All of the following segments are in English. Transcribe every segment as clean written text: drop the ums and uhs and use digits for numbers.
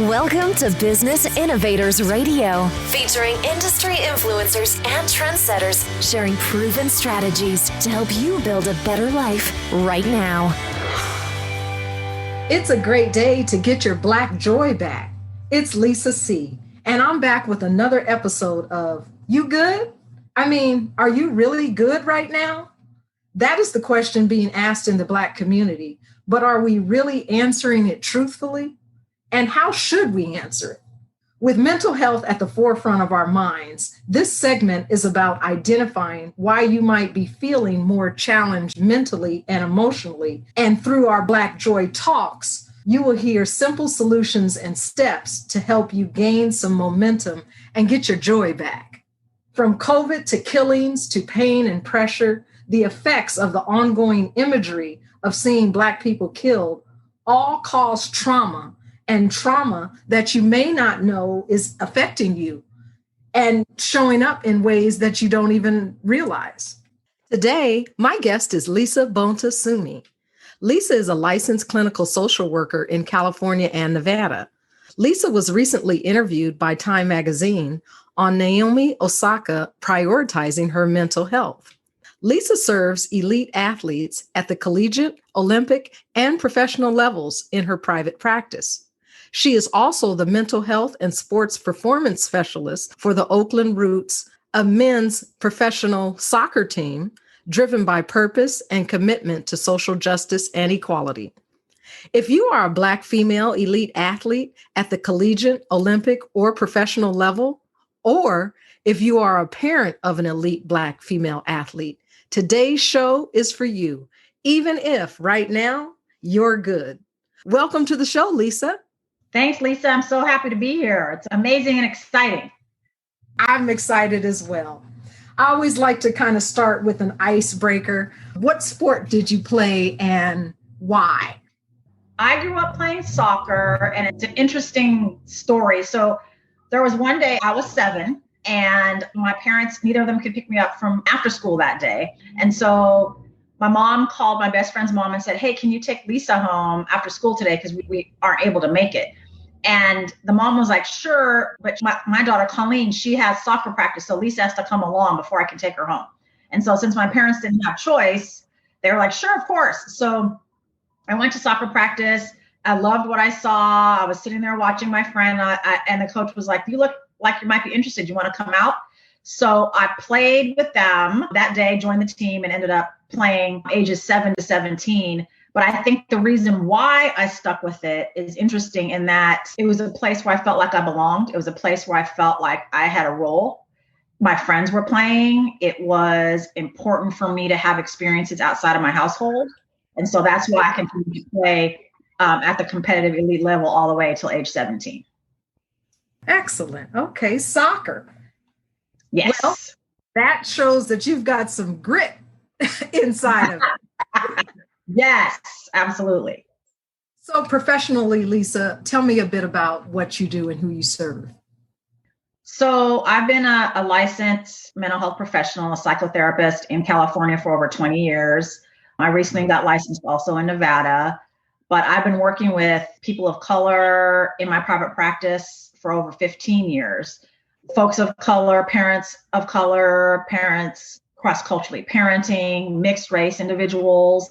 Welcome to Business Innovators Radio, featuring industry influencers and trendsetters sharing proven strategies to help you build a better life right now. It's a great day to get your Black joy back. It's Lisa C., and I'm back with another episode of You Good? I mean, are you really good right now? That is the question being asked in the Black community, but are we really answering it truthfully? And how should we answer it? With mental health at the forefront of our minds, this segment is about identifying why you might be feeling more challenged mentally and emotionally. And through our Black Joy Talks, you will hear simple solutions and steps to help you gain some momentum and get your joy back. From COVID to killings to pain and pressure, the effects of the ongoing imagery of seeing Black people killed all cause trauma, and trauma that you may not know is affecting you and showing up in ways that you don't even realize. Today, my guest is Lisa Bonta Sumii. Lisa is a licensed clinical social worker in California and Nevada. Lisa was recently interviewed by Time Magazine on Naomi Osaka prioritizing her mental health. Lisa serves elite athletes at the collegiate, Olympic, and professional levels in her private practice. She is also the mental health and sports performance specialist for the Oakland Roots, a men's professional soccer team driven by purpose and commitment to social justice and equality. If you are a Black female elite athlete at the collegiate, Olympic, or professional level, or if you are a parent of an elite Black female athlete, today's show is for you, even if right now you're good. Welcome to the show, Lisa. Thanks, Lisa. I'm so happy to be here. It's amazing and exciting. I'm excited as well. I always like to kind of start with an icebreaker. What sport did you play and why? I grew up playing soccer, and it's an interesting story. So there was one day I was 7, and my parents, neither of them could pick me up from after school that day. And so my mom called my best friend's mom and said, hey, can you take Lisa home after school today? Because we aren't able to make it. And the mom was like, sure. But my daughter, Colleen, she has soccer practice. So Lisa has to come along before I can take her home. And so since my parents didn't have choice, they were like, sure, of course. So I went to soccer practice. I loved what I saw. I was sitting there watching my friend and the coach was like, you look like you might be interested. You want to come out? So I played with them that day, joined the team, and ended up playing ages 7 to 17. But I think the reason why I stuck with it is interesting in that it was a place where I felt like I belonged. It was a place where I felt like I had a role. My friends were playing. It was important for me to have experiences outside of my household. And so that's why I continued to play at the competitive elite level all the way until age 17. Excellent. Okay, soccer. Yes. Well, that shows that you've got some grit inside of it. Yes, absolutely. So professionally, Lisa, tell me a bit about what you do and who you serve. So I've been a licensed mental health professional, a psychotherapist in California for over 20 years. I recently got licensed also in Nevada, but I've been working with people of color in my private practice for over 15 years. Folks of color, parents cross-culturally parenting, mixed race individuals.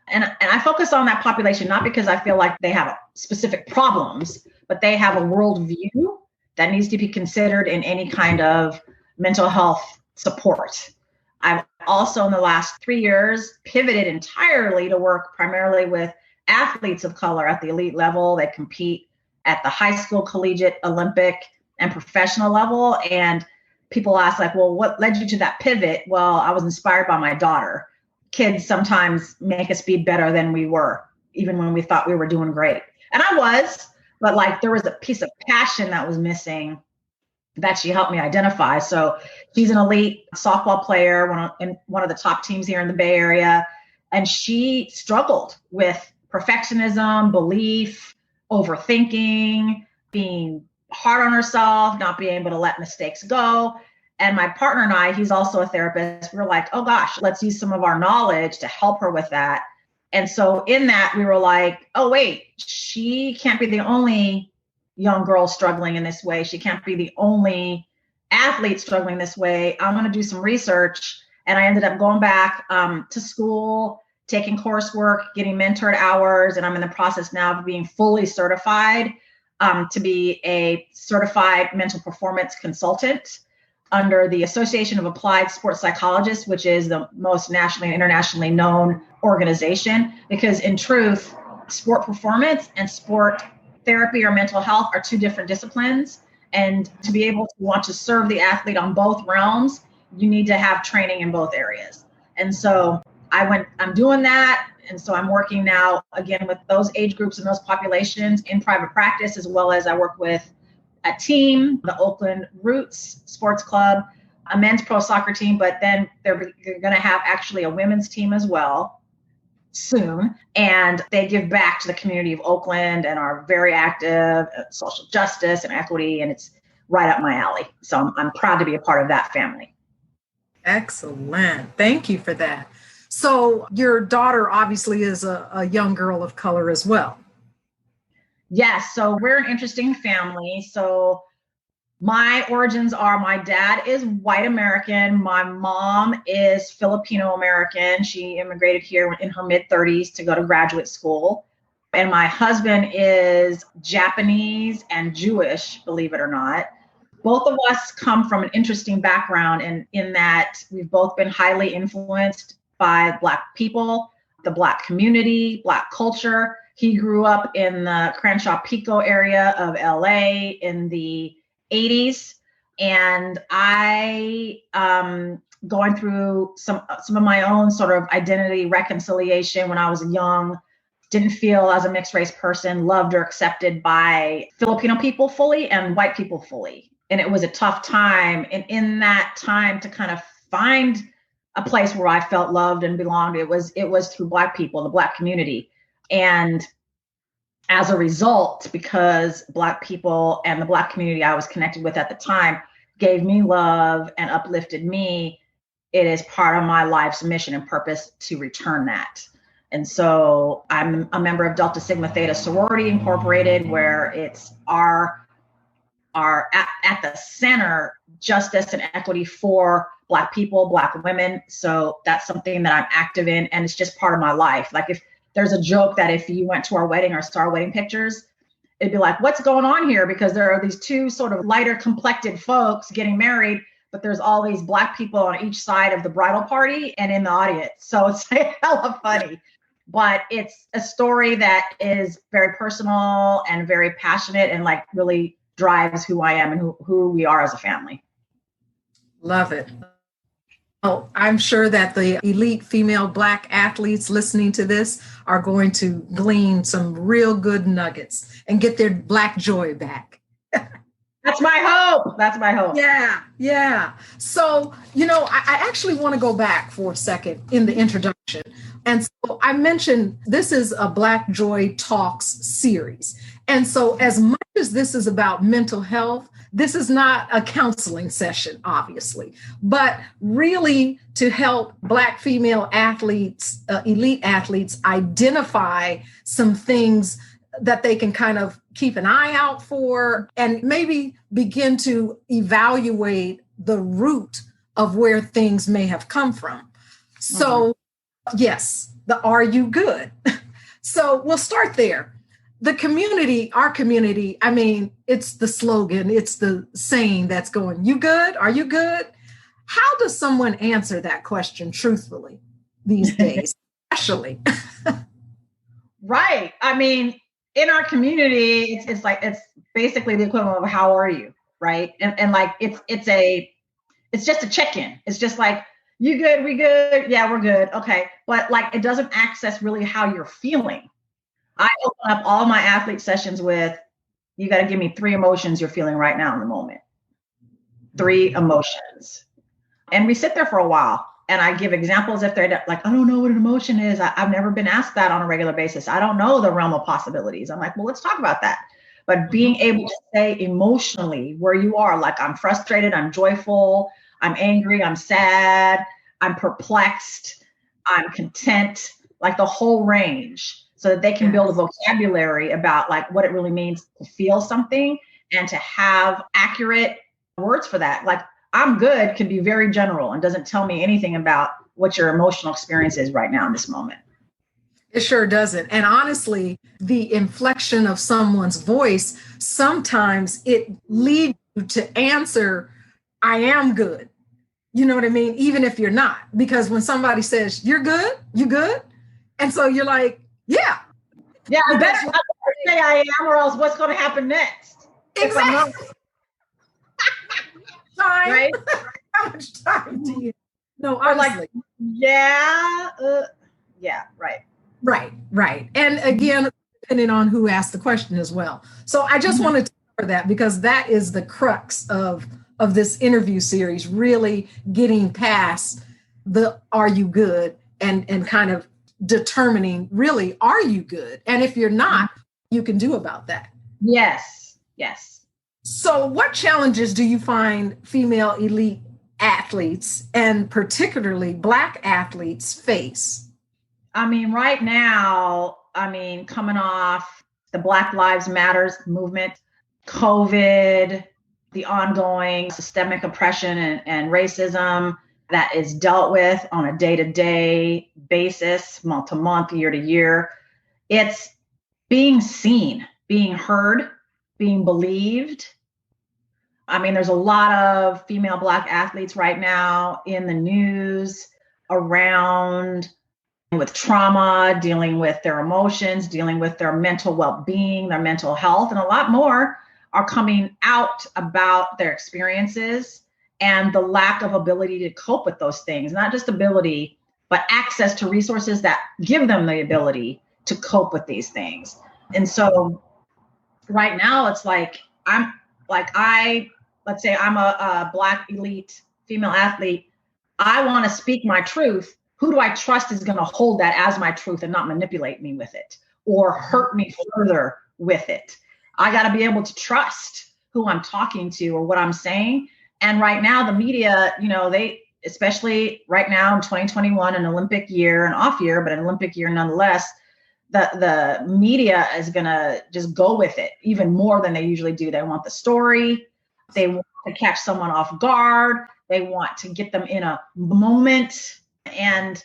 And I focus on that population, not because I feel like they have specific problems, but they have a worldview that needs to be considered in any kind of mental health support. I've also in the last 3 years pivoted entirely to work primarily with athletes of color at the elite level. They compete at the high school, collegiate, Olympic, and professional level. And people ask like, well, what led you to that pivot? Well, I was inspired by my daughter. Kids sometimes make us be better than we were, even when we thought we were doing great. And I was, but like there was a piece of passion that was missing that she helped me identify. So she's an elite softball player, one of the top teams here in the Bay Area. And she struggled with perfectionism, belief, overthinking, being hard on herself, not being able to let mistakes go. And my partner and I, he's also a therapist, we were like, oh gosh, let's use some of our knowledge to help her with that. And so in that, we were like, oh wait, she can't be the only young girl struggling in this way. She can't be the only athlete struggling this way. I'm going to do some research. And I ended up going back to school, taking coursework, getting mentored hours. And I'm in the process now of being fully certified to be a certified mental performance consultant under the Association of Applied Sports Psychologists, which is the most nationally and internationally known organization. Because in truth, sport performance and sport therapy or mental health are two different disciplines. And to be able to want to serve the athlete on both realms, you need to have training in both areas. And so I'm doing that. And so I'm working now, again, with those age groups and those populations in private practice, as well as I work with a team, the Oakland Roots Sports Club, a men's pro soccer team, but then they're going to have actually a women's team as well soon. And they give back to the community of Oakland and are very active in social justice and equity. And it's right up my alley. So I'm proud to be a part of that family. Excellent. Thank you for that. So your daughter obviously is a young girl of color as well. Yes. So we're an interesting family. So my origins are, my dad is white American. My mom is Filipino American. She immigrated here in her mid-30s to go to graduate school. And my husband is Japanese and Jewish, believe it or not. Both of us come from an interesting background in that we've both been highly influenced by Black people, the Black community, Black culture. He grew up in the Crenshaw Pico area of LA in the 80s. And I, going through some of my own sort of identity reconciliation when I was young, didn't feel as a mixed race person loved or accepted by Filipino people fully and white people fully. And it was a tough time. And in that time to kind of find a place where I felt loved and belonged, it was through Black people, the Black community. And as a result, because Black people and the Black community I was connected with at the time gave me love and uplifted me, it is part of my life's mission and purpose to return that. And so I'm a member of Delta Sigma Theta Sorority Incorporated, where it's our at the center, justice and equity for Black people, Black women. So that's something that I'm active in, and it's just part of my life. Like, if there's a joke that if you went to our wedding or saw our wedding pictures, it'd be like, what's going on here? Because there are these two sort of lighter complected folks getting married, but there's all these Black people on each side of the bridal party and in the audience. So it's hella funny. But it's a story that is very personal and very passionate and like really drives who I am and who we are as a family. Love it. Oh, I'm sure that the elite female Black athletes listening to this are going to glean some real good nuggets and get their Black joy back. That's my hope. That's my hope. Yeah. So, I actually want to go back for a second in the introduction. And so I mentioned this is a Black Joy Talks series. And so as much as this is about mental health, this is not a counseling session, obviously, but really to help Black female athletes, elite athletes, identify some things that they can kind of keep an eye out for and maybe begin to evaluate the root of where things may have come from. So, yes, the Are You Good? So we'll start there. The community, our community, I mean, it's the slogan, it's the saying that's going, you good? Are you good? How does someone answer that question truthfully these days, especially? Right. I mean, in our community, it's basically the equivalent of how are you, right? And like it's just a check-in. It's just like, you good? We good? Yeah, we're good. Okay. But like, it doesn't access really how you're feeling. I open up all my athlete sessions with, you got to give me 3 emotions you're feeling right now in the moment. 3 emotions. And we sit there for a while and I give examples if they're like, I don't know what an emotion is. I've never been asked that on a regular basis. I don't know the realm of possibilities. I'm like, well, let's talk about that. But being able to say emotionally where you are, like I'm frustrated, I'm joyful, I'm angry, I'm sad, I'm perplexed, I'm content, like the whole range. so that they can build a vocabulary about like what it really means to feel something and to have accurate words for that. Like I'm good can be very general and doesn't tell me anything about what your emotional experience is right now in this moment. It sure doesn't. And honestly, the inflection of someone's voice, sometimes it leads you to answer, I am good. You know what I mean? Even if you're not, because when somebody says, you're good, you good? And so you're like, yeah. Yeah, I better say I am, or else what's going to happen next? Exactly. Time. Right? How much time do you? No, Or honestly. like, yeah, right. Right. And again, depending on who asked the question as well. So I just wanted to cover that because that is the crux of this interview series, really getting past the are you good and kind of determining really, are you good? And if you're not, you can do about that. Yes. So what challenges do you find female elite athletes and particularly Black athletes face? I mean, right now, coming off the Black Lives Matters movement, COVID, the ongoing systemic oppression and racism that is dealt with on a day-to-day basis, month to month, year to year. It's being seen, being heard, being believed. I mean, there's a lot of female Black athletes right now in the news around with trauma, dealing with their emotions, dealing with their mental well-being, their mental health, and a lot more are coming out about their experiences and the lack of ability to cope with those things. Not just ability, but access to resources that give them the ability to cope with these things. And so right now it's like, let's say I'm a Black elite female athlete. I want to speak my truth. Who do I trust is going to hold that as my truth and not manipulate me with it or hurt me further with it? I got to be able to trust who I'm talking to or what I'm saying. And right now, the media, they, especially right now in 2021, an Olympic year, an off year, but an Olympic year nonetheless, the media is going to just go with it even more than they usually do. They want the story. They want to catch someone off guard. They want to get them in a moment. And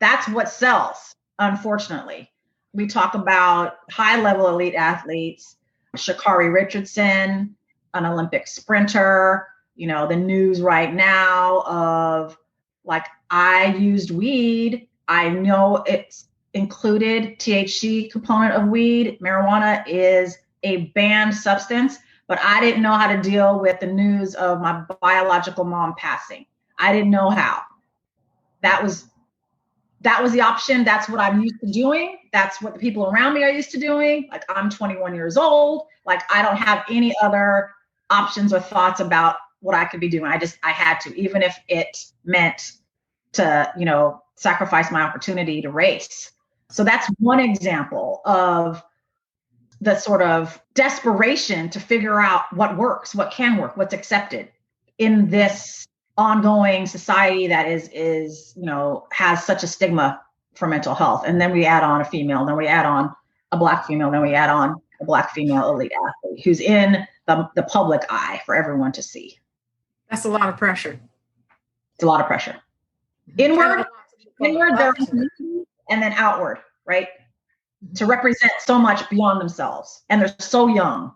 that's what sells, unfortunately. We talk about high-level elite athletes, Sha'Carri Richardson, an Olympic sprinter, the news right now of like, I used weed. I know it's included THC component of weed. Marijuana is a banned substance, but I didn't know how to deal with the news of my biological mom passing. I didn't know how. That was the option. That's what I'm used to doing. That's what the people around me are used to doing. Like, I'm 21 years old. Like, I don't have any other options or thoughts about what I could be doing. I had to, even if it meant to, sacrifice my opportunity to race. So that's one example of the sort of desperation to figure out what works, what can work, what's accepted in this ongoing society that is has such a stigma for mental health. And then we add on a female, then we add on a Black female, then we add on a Black female elite athlete who's in the public eye for everyone to see. That's a lot of pressure. It's a lot of pressure. Inward, there, and then outward, right? To represent so much beyond themselves. And they're so young.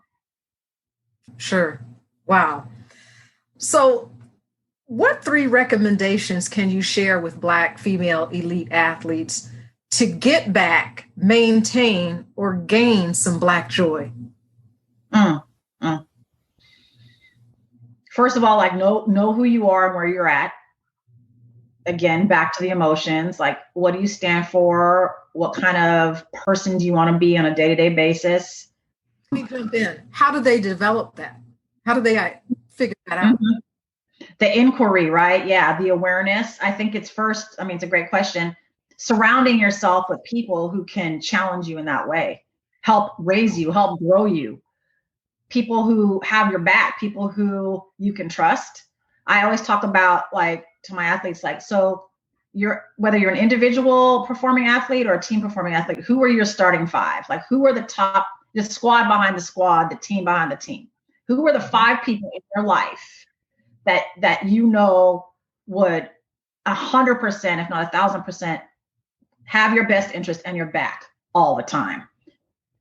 Sure. Wow. So what 3 recommendations can you share with Black female elite athletes to get back, maintain, or gain some Black joy? First of all, like know who you are and where you're at. Again, back to the emotions. Like, what do you stand for? What kind of person do you want to be on a day-to-day basis? Let me jump in. How do they develop that? How do they figure that out? The inquiry, right? Yeah, the awareness. I think it's first, it's a great question. Surrounding yourself with people who can challenge you in that way, help raise you, help grow you. People who have your back, people who you can trust. I always talk about, like, to my athletes, like, so whether you're an individual performing athlete or a team performing athlete, who are your starting five? Like, who are the top, the squad behind the squad, the team behind the team? Who are the 5 people in your life that you know would 100%, if not 1,000%, have your best interest and your back all the time?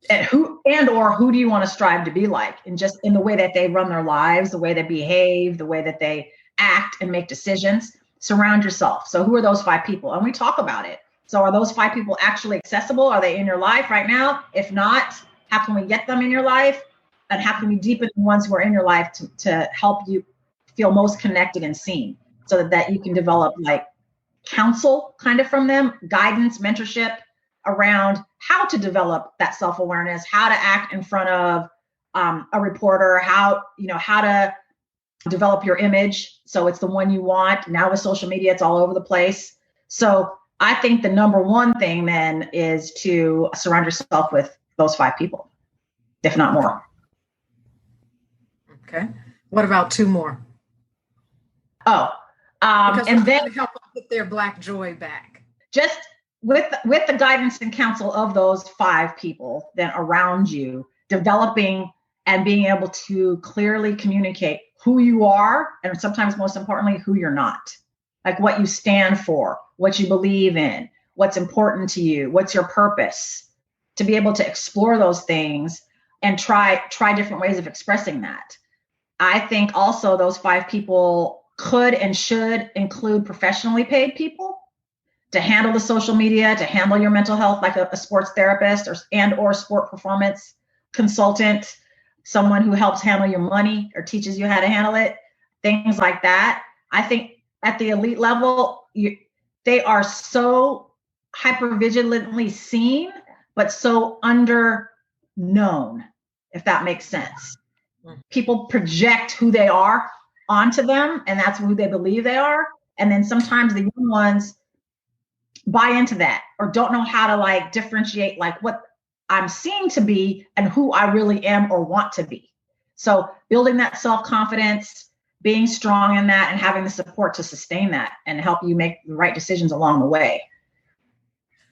And who do you want to strive to be like? And just in the way that they run their lives, the way they behave, the way that they act and make decisions. Surround yourself. So who are those 5 people? And we talk about it. So are those 5 people actually accessible? Are they in your life right now? If not, how can we get them in your life? And how can we deepen the ones who are in your life to help you feel most connected and seen, so that you can develop like counsel kind of from them, guidance, mentorship around how to develop that self-awareness, how to act in front of a reporter, how to develop your image so it's the one you want. Now with social media, it's all over the place. So I think the number one thing then is to surround yourself with those 5 people, if not more. Okay. What about 2 more? And then help them get their Black joy back. Just with the guidance and counsel of those 5 people then around you, developing and being able to clearly communicate who you are, and sometimes most importantly, who you're not. Like what you stand for, what you believe in, what's important to you, what's your purpose, to be able to explore those things and try different ways of expressing that. I think also those 5 people could and should include professionally paid people to handle the social media, to handle your mental health, like a sports therapist or sport performance consultant, someone who helps handle your money or teaches you how to handle it, things like that. I think at the elite level, they are so hypervigilantly seen, but so underknown, if that makes sense. People project who they are onto them, and that's who they believe they are. And then sometimes the young ones buy into that or don't know how to like differentiate like what I'm seen to be and who I really am or want to be. So building that self-confidence, being strong in that, and having the support to sustain that and help you make the right decisions along the way.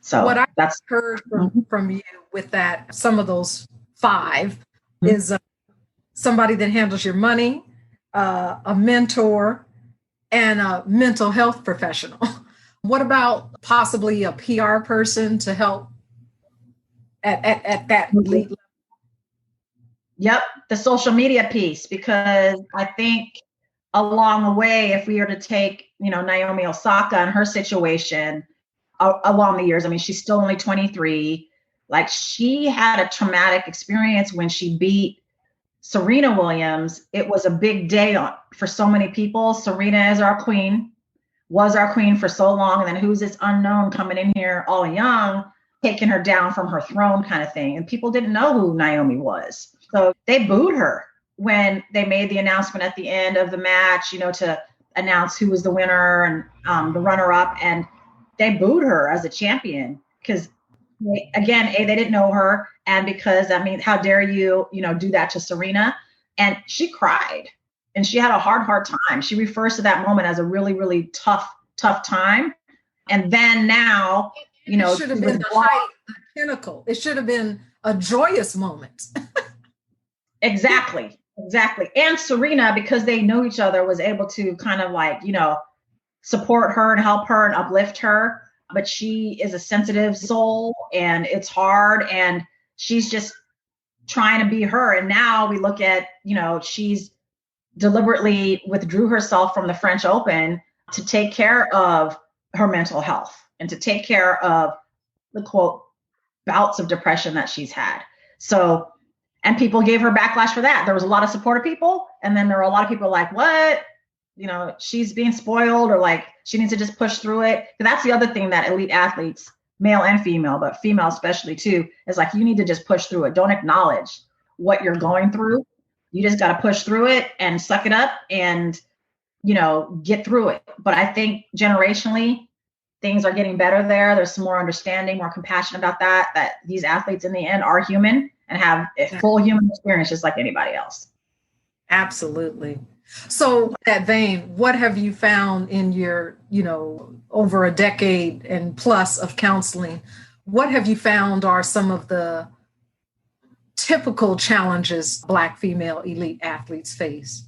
So what that's heard from you with that, some of those 5 is somebody that handles your money, a mentor, and a mental health professional. What about possibly a PR person to help at that elite level? Yep, the social media piece, because I think along the way, if we were to take, Naomi Osaka and her situation along the years, I mean, she's still only 23. Like, she had a traumatic experience when she beat Serena Williams. It was a big day for so many people. Serena is our queen, was our queen for so long. And then who's this unknown coming in here all young, taking her down from her throne kind of thing. And people didn't know who Naomi was. So they booed her when they made the announcement at the end of the match, to announce who was the winner and the runner-up. And they booed her as a champion because, again, they didn't know her. And because, how dare you, do that to Serena? And she cried and she had a hard time. She refers to that moment as a really, really tough time. And then now, it should have been the pinnacle. It should have been a joyous moment. Exactly. And Serena, because they know each other, was able to kind of like, support her and help her and uplift her. But she is a sensitive soul and it's hard, and she's just trying to be her. And now we look at, she's deliberately withdrew herself from the French Open to take care of her mental health and to take care of the quote bouts of depression that she's had. So, and people gave her backlash for that. There was a lot of supportive people. And then there were a lot of people like, what? She's being spoiled, or like she needs to just push through it. And that's the other thing that elite athletes, male and female, but female especially too, is like, you need to just push through it. Don't acknowledge what you're going through. You just got to push through it and suck it up and, get through it. But I think generationally, things are getting better there. There's some more understanding, more compassion about that these athletes in the end are human and have a full human experience just like anybody else. Absolutely. So in that vein, what have you found in your, over a decade and plus of counseling? What have you found are some of the typical challenges Black female elite athletes face?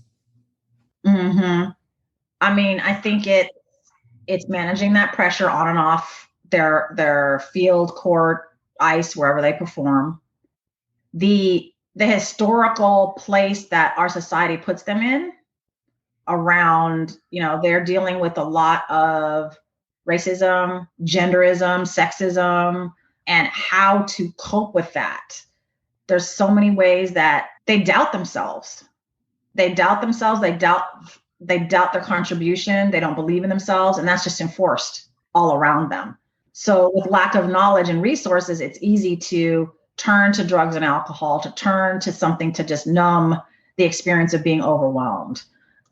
Mm-hmm. I mean, I think it's managing that pressure on and off their field, court, ice, wherever they perform. The historical place that our society puts them in around, they're dealing with a lot of racism, genderism, sexism, and how to cope with that. There's so many ways that they doubt themselves. They doubt themselves. They doubt their contribution. They don't believe in themselves. And that's just enforced all around them. So with lack of knowledge and resources, it's easy to turn to drugs and alcohol, to turn to something to just numb the experience of being overwhelmed.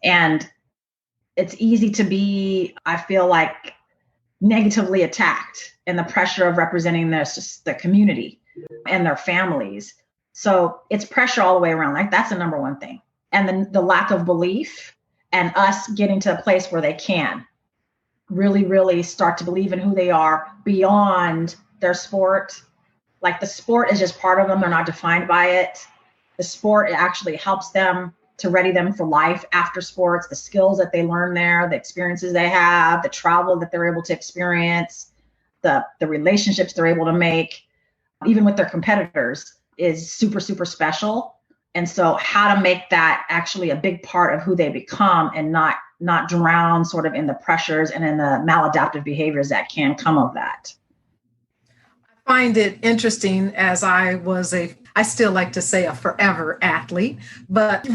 And it's easy to be, I feel like, negatively attacked in the pressure of representing the community and their families. So it's pressure all the way around. Like, that's the number one thing. And then the lack of belief and us getting to a place where they can really, really start to believe in who they are beyond their sport. Like, the sport is just part of them. They're not defined by it. The sport, it actually helps them to ready them for life after sports, the skills that they learn there, the experiences they have, the travel that they're able to experience, the relationships they're able to make, even with their competitors, is super, super special. And so how to make that actually a big part of who they become and not drown sort of in the pressures and in the maladaptive behaviors that can come of that. I find it interesting, as I still like to say a forever athlete, but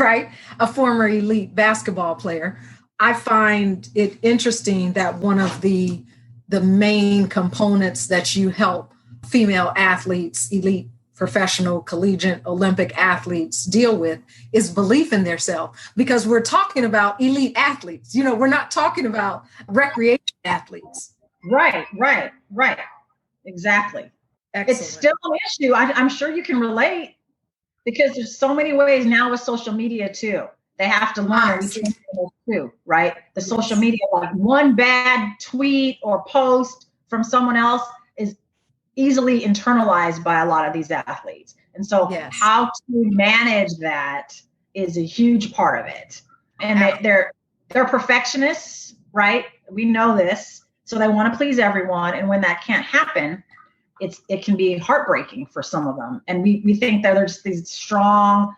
a former elite basketball player. I find it interesting that one of the main components that you help female athletes, elite, professional, collegiate, Olympic athletes deal with is belief in themselves, because we're talking about elite athletes. We're not talking about recreation athletes. Right. Exactly. Excellent. It's still an issue. I'm sure you can relate, because there's so many ways now with social media too. They have to learn too, right? The social media, like one bad tweet or post from someone else is easily internalized by a lot of these athletes. And so how to manage that is a huge part of it. And they're perfectionists, right? We know this. So they want to please everyone. And when that can't happen, it can be heartbreaking for some of them. And we think that they're just these strong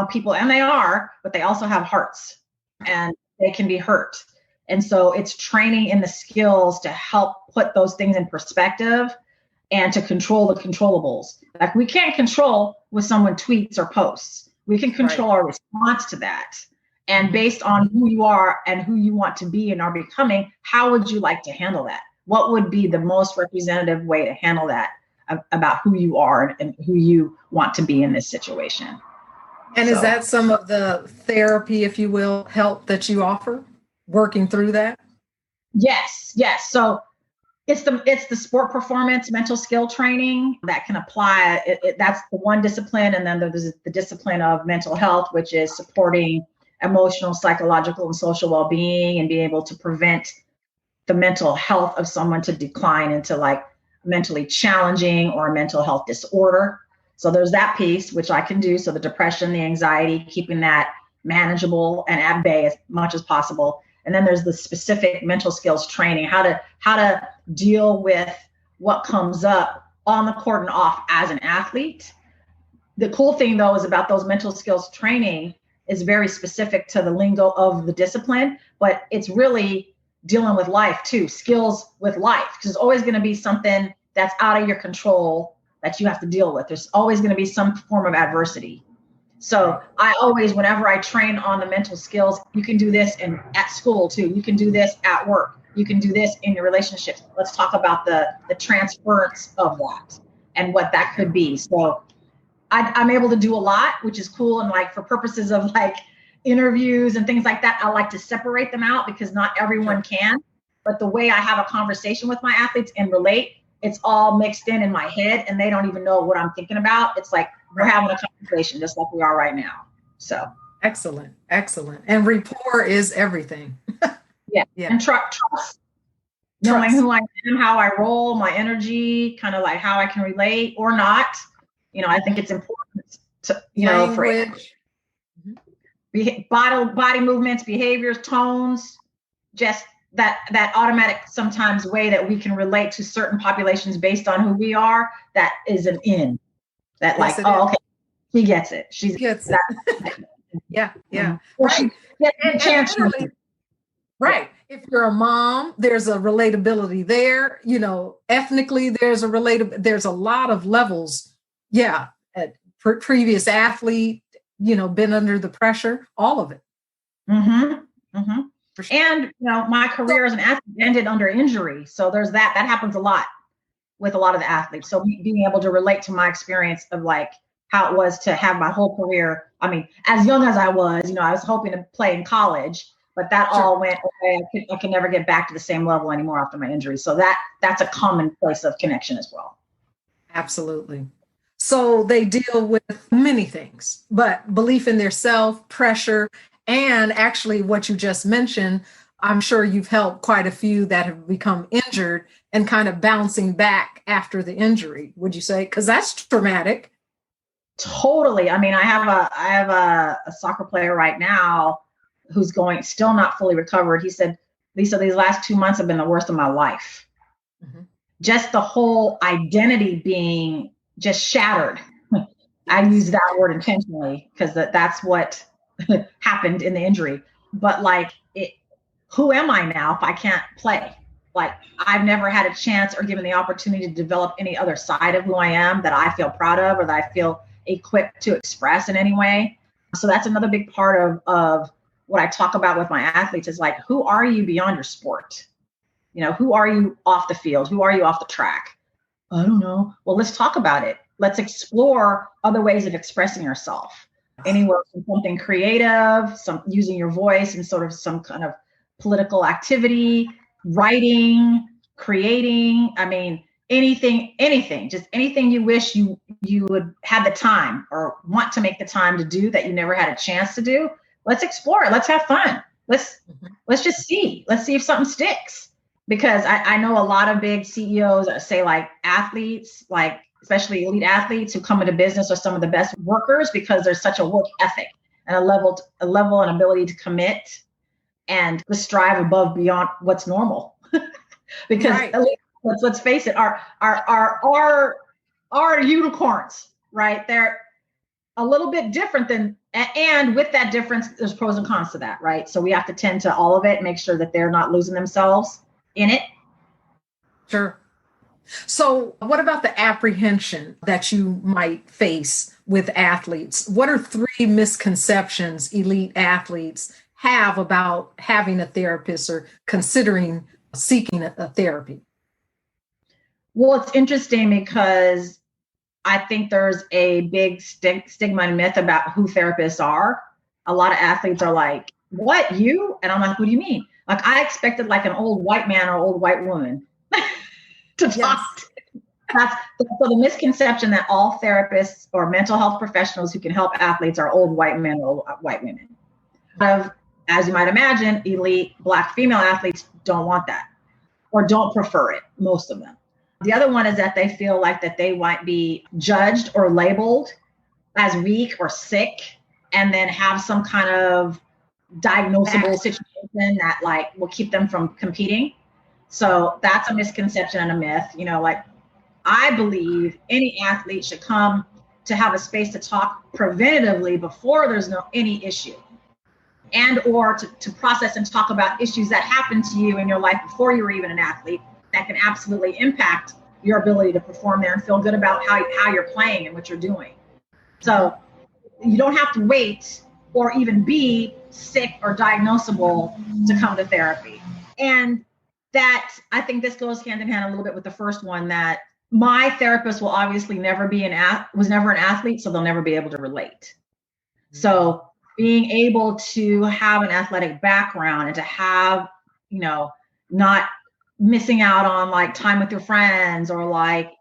people, and they are, but they also have hearts and they can be hurt. And so it's training in the skills to help put those things in perspective and to control the controllables. Like, we can't control what someone tweets or posts. We can control our response to that. And based on who you are and who you want to be and are becoming, how would you like to handle that? What would be the most representative way to handle that about who you are and who you want to be in this situation? And is that some of the therapy, if you will, help that you offer, working through that? Yes. So it's the sport performance mental skill training that can apply. That's the one discipline. And then there's the discipline of mental health, which is supporting emotional, psychological, and social well-being, and being able to prevent the mental health of someone to decline into like mentally challenging or a mental health disorder. So there's that piece, which I can do. So the depression, the anxiety, keeping that manageable and at bay as much as possible. And then there's the specific mental skills training, how to deal with what comes up on the court and off as an athlete. The cool thing, though, is about those mental skills training is very specific to the lingo of the discipline, but it's really dealing with life too, skills with life, because there's always going to be something that's out of your control that you have to deal with. There's always going to be some form of adversity. So I always, whenever I train on the mental skills, you can do this at school too. You can do this at work. You can do this in your relationships. Let's talk about the transference of that and what that could be. So I'm able to do a lot, which is cool. And like, for purposes of like interviews and things like that, I like to separate them out because not everyone can. But the way I have a conversation with my athletes and relate, it's all mixed in my head, and they don't even know what I'm thinking about. It's like we're having a conversation just like we are right now. So Excellent. Excellent. And rapport is everything. Yeah. Yeah. And trust, knowing who I am, how I roll, my energy, kind of like how I can relate or not. I think it's important to, Language. body movements, behaviors, tones, just that automatic sometimes way that we can relate to certain populations based on who we are. That is an in that Yes, okay, he gets it. She gets it. Yeah. Yeah. Right. And right. If you're a mom, there's a relatability there, ethnically, there's a lot of levels. Yeah. Previous athlete, been under the pressure, all of it. Mm-hmm. Mm-hmm. Sure. And, my career as an athlete ended under injury. So there's that happens a lot with a lot of the athletes. So being able to relate to my experience of like how it was to have my whole career. I mean, as young as I was, I was hoping to play in college, but that all went away. I can never get back to the same level anymore after my injury. So that's a common place of connection as well. Absolutely. So they deal with many things, but belief in their self, pressure, and actually what you just mentioned, I'm sure you've helped quite a few that have become injured and kind of bouncing back after the injury, would you say? Because that's traumatic. Totally. I mean, I have a soccer player right now who's still not fully recovered. He said, Lisa, these last 2 months have been the worst of my life. Mm-hmm. Just the whole identity being just shattered. I use that word intentionally because that's what happened in the injury. But who am I now if I can't play? Like, I've never had a chance or given the opportunity to develop any other side of who I am that I feel proud of or that I feel equipped to express in any way. So that's another big part of what I talk about with my athletes is like, who are you beyond your sport? Who are you off the field? Who are you off the track? I don't know. Well, let's talk about it. Let's explore other ways of expressing yourself. Anywhere from something creative, using your voice in sort of some kind of political activity, writing, creating. I mean, anything, just anything you wish you would have the time or want to make the time to do that you never had a chance to do. Let's explore it. Let's have fun. Let's just see. Let's see if something sticks. Because I know a lot of big CEOs say like athletes, like especially elite athletes who come into business are some of the best workers because there's such a work ethic and a level and ability to commit and to strive above beyond what's normal. Because let's face it, our unicorns, right? They're a little bit different and with that difference, there's pros and cons to that, right? So we have to tend to all of it, make sure that they're not losing themselves in it. Sure. So what about the apprehension that you might face with athletes? What are 3 misconceptions elite athletes have about having a therapist or considering seeking a therapy? Well, it's interesting because I think there's a big stigma and myth about who therapists are. A lot of athletes are like, what, you? And I'm like, what do you mean? Like, I expected like an old white man or old white woman to talk to. So the misconception that all therapists or mental health professionals who can help athletes are old white men or old white women. As you might imagine, elite Black female athletes don't want that or don't prefer it, most of them. The other one is that they feel like that they might be judged or labeled as weak or sick and then have some kind of diagnosable situation that like will keep them from competing. So that's a misconception and a myth. I believe any athlete should come to have a space to talk preventatively before there's any issue and or to process and talk about issues that happened to you in your life before you were even an athlete that can absolutely impact your ability to perform there and feel good about how you're playing and what you're doing. So you don't have to wait or even be sick or diagnosable to come to therapy. And that, I think this goes hand in hand a little bit with the first one, that my therapist will obviously was never an athlete, so they'll never be able to relate. So being able to have an athletic background and to have, not missing out on like time with your friends or like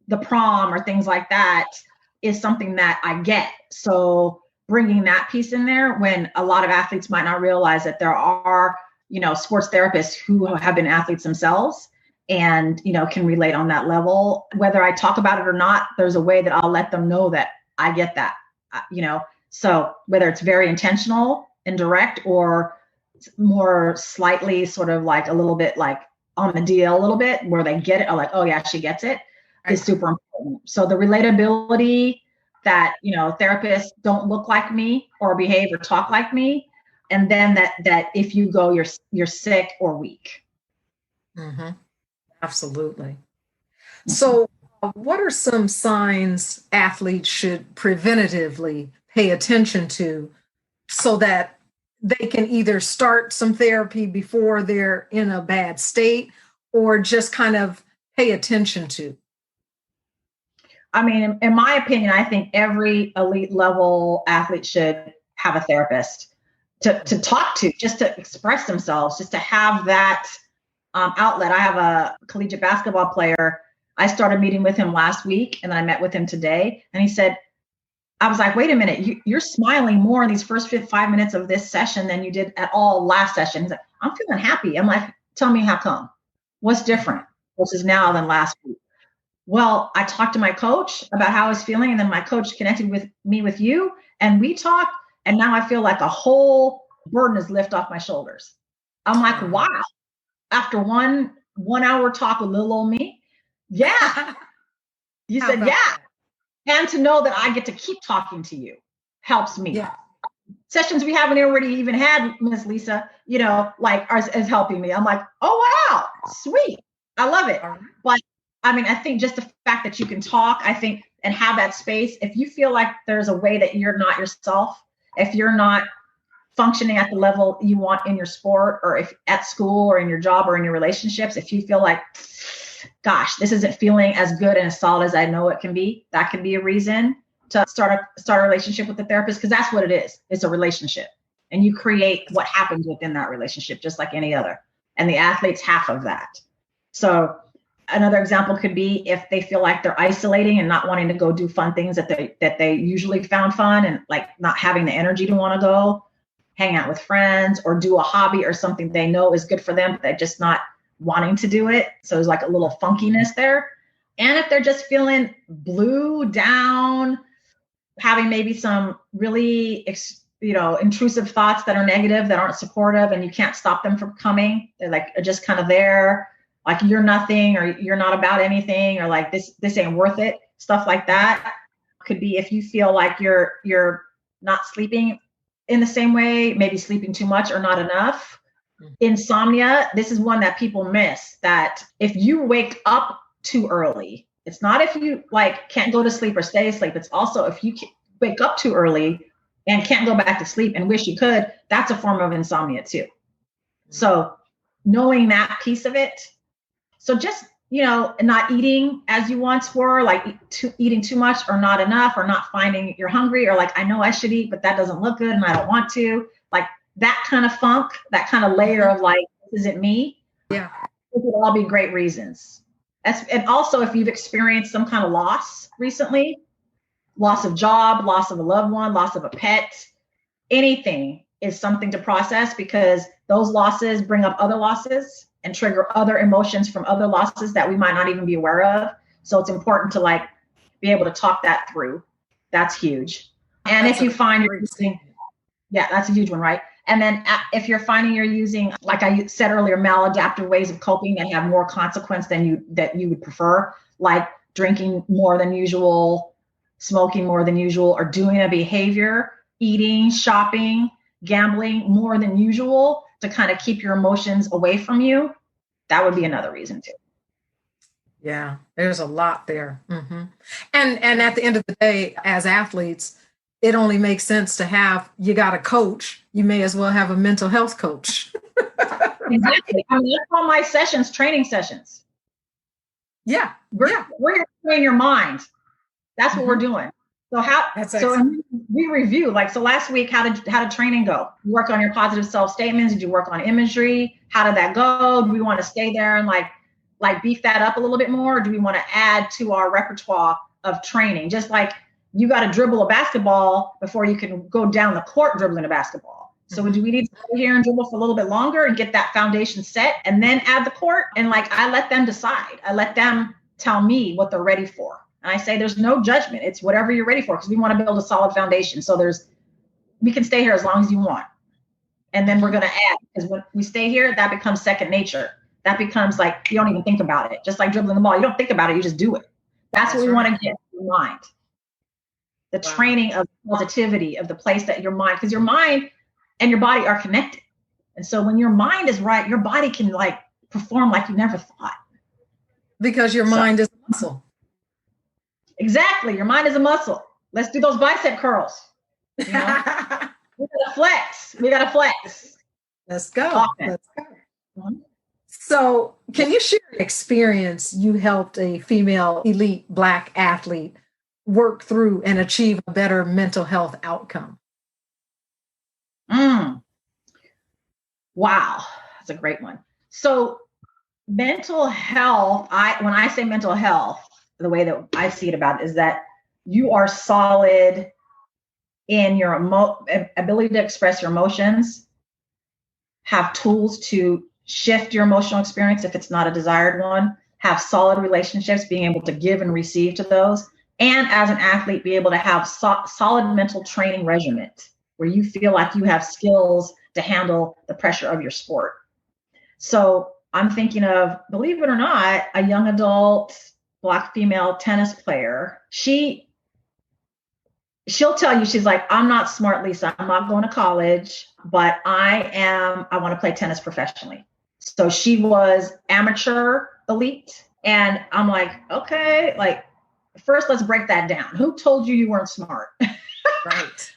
the prom or things like that is something that I get. So bringing that piece in there when a lot of athletes might not realize that there are, sports therapists who have been athletes themselves and, can relate on that level. Whether I talk about it or not, there's a way that I'll let them know that I get that, so whether it's very intentional and direct or more slightly sort of like a little bit like on the DL a little bit where they get it, or like, oh yeah, she gets it, is super important. So the relatability that, therapists don't look like me or behave or talk like me. And then that if you go, you're sick or weak. Mm-hmm. Absolutely. So what are some signs athletes should preventatively pay attention to so that they can either start some therapy before they're in a bad state or just kind of pay attention to? I mean, in my opinion, I think every elite level athlete should have a therapist to talk to, just to express themselves, just to have that outlet. I have a collegiate basketball player. I started meeting with him last week and then I met with him today. And he said, I was like, wait a minute, you're smiling more in these first 5 minutes of this session than you did at all last session. He's like, I'm feeling happy. I'm like, tell me how come? What's different versus now than last week? Well, I talked to my coach about how I was feeling, and then my coach connected with me with you, and we talked, and now I feel like a whole burden is lifted off my shoulders. I'm like, wow. After one hour talk with little old me, yeah. You said, yeah. That? And to know that I get to keep talking to you helps me. Yeah. Sessions we haven't already even had, Miss Lisa, is helping me. I'm like, oh, wow, sweet. I love it. Right. But I mean, I think just the fact that you can talk, and have that space, if you feel like there's a way that you're not yourself, if you're not functioning at the level you want in your sport, or if at school or in your job or in your relationships, if you feel like, gosh, this isn't feeling as good and as solid as I know it can be, that can be a reason to start a relationship with the therapist, because that's what it is. It's a relationship, and you create what happens within that relationship, just like any other. And the athlete's half of that. So another example could be if they feel like they're isolating and not wanting to go do fun things that they usually found fun, and like not having the energy to want to go hang out with friends or do a hobby or something they know is good for them, but they're just not wanting to do it. So there's like a little funkiness there. And if they're just feeling blue, down, having maybe some really, intrusive thoughts that are negative, that aren't supportive, and you can't stop them from coming, they're like just kind of there, like you're nothing, or you're not about anything, or like this ain't worth it. Stuff like that could be if you feel like you're not sleeping in the same way, maybe sleeping too much or not enough. Insomnia, this is one that people miss, that if you wake up too early, it's not if you can't go to sleep or stay asleep. It's also if you wake up too early and can't go back to sleep and wish you could, that's a form of insomnia too. So knowing that piece of it. So just, not eating as you once were, eating too much or not enough, or not finding you're hungry, or I know I should eat, but that doesn't look good and I don't want to, that kind of funk, that kind of layer of this isn't me. Yeah. Those would all be great reasons. And also if you've experienced some kind of loss recently, loss of job, loss of a loved one, loss of a pet, anything is something to process, because those losses bring up other losses and trigger other emotions from other losses that we might not even be aware of. So it's important to be able to talk that through. That's huge. And if you find you're using, that's a huge one, right? And then if you're finding you're using, like I said earlier, maladaptive ways of coping that have more consequence than you would prefer, like drinking more than usual, smoking more than usual, or doing a behavior, eating, shopping, gambling more than usual to kind of keep your emotions away from you, that would be another reason too. Yeah, there's a lot there. Mm-hmm. And at the end of the day, as athletes, it only makes sense to have, you got a coach, you may as well have a mental health coach. Exactly. I mean, that's all my sessions, training sessions. Yeah. We're here to train your mind. That's what we're doing. So we review, so last week, how did training go? You work on your positive self-statements. Did you work on imagery? How did that go? Do we want to stay there and beef that up a little bit more? Or do we want to add to our repertoire of training? Just like you got to dribble a basketball before you can go down the court dribbling a basketball. So do we need to stay here and dribble for a little bit longer and get that foundation set and then add the court? And like, I let them decide. I let them tell me what they're ready for. And I say, there's no judgment. It's whatever you're ready for, because we want to build a solid foundation. So we can stay here as long as you want. And then we're going to add, because when we stay here, that becomes second nature. That becomes like, you don't even think about it. Just like dribbling the ball. You don't think about it. You just do it. That's what we want to get in your mind. The training of positivity, of the place that your mind, because your mind and your body are connected. And so when your mind is right, your body can like perform like you never thought. Because your mind is a muscle. Exactly. Your mind is a muscle. Let's do those bicep curls. You know? We gotta flex. Let's go. Let's go. So can you share an experience you helped a female elite Black athlete work through and achieve a better mental health outcome? Wow. That's a great one. So mental health, when I say mental health, the way that I see it about it is that you are solid in your ability to express your emotions, have tools to shift your emotional experience if it's not a desired one, have solid relationships, being able to give and receive to those, and as an athlete, be able to have solid mental training regimen where you feel like you have skills to handle the pressure of your sport. So I'm thinking of, believe it or not, a young adult Black female tennis player. She'll tell you, she's like, I'm not smart, Lisa. I'm not going to college, but I want to play tennis professionally. So she was amateur elite. And I'm like, okay, like, first let's break that down. Who told you weren't smart? Right.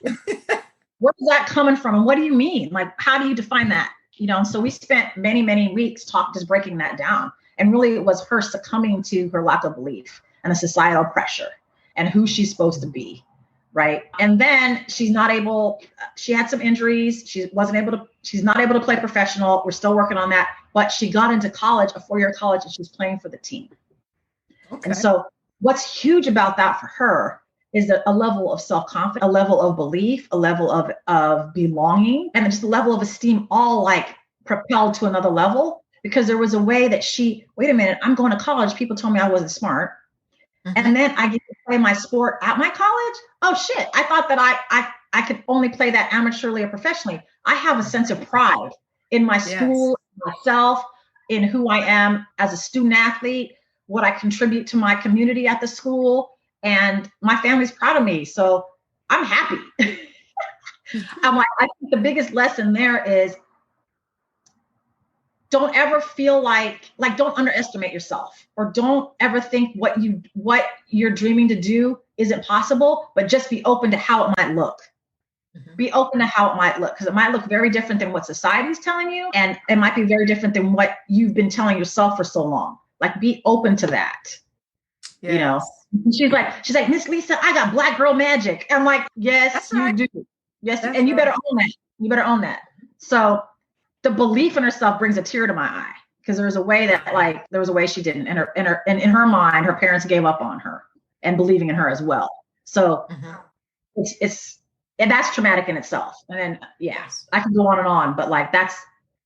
Where's that coming from? And what do you mean? Like, how do you define that? You know, and so we spent many, many weeks just breaking that down. And really it was her succumbing to her lack of belief and the societal pressure and who she's supposed to be. Right. And then she had some injuries. She's not able to play professional. We're still working on that, but she got into college, a 4-year college, and she's playing for the team. Okay. And so what's huge about that for her is a level of self-confidence, a level of belief, a level of belonging, and just a level of esteem, all like propelled to another level, because there was a way that wait a minute, I'm going to college. People told me I wasn't smart. Mm-hmm. And then I get to play my sport at my college. Oh shit. I thought that I could only play that amateurly or professionally. I have a sense of pride in my school, myself, in who I am as a student athlete, what I contribute to my community at the school, and my family's proud of me. So I'm happy. I think the biggest lesson there is, don't ever feel like don't underestimate yourself, or don't ever think what you're dreaming to do isn't possible, but just be open to how it might look. Mm-hmm. Be open to how it might look, because it might look very different than what society's telling you. And it might be very different than what you've been telling yourself for so long. Like, be open to that. Yes. You know, she's like, Miss Lisa, I got Black girl magic. I'm like, yes, that's you right. do. Yes. That's and you better own that. You better own that. So the belief in herself brings a tear to my eye, because there was a way she didn't. And in her mind, her parents gave up on her and believing in her as well. So and that's traumatic in itself. And then, I can go on, but like,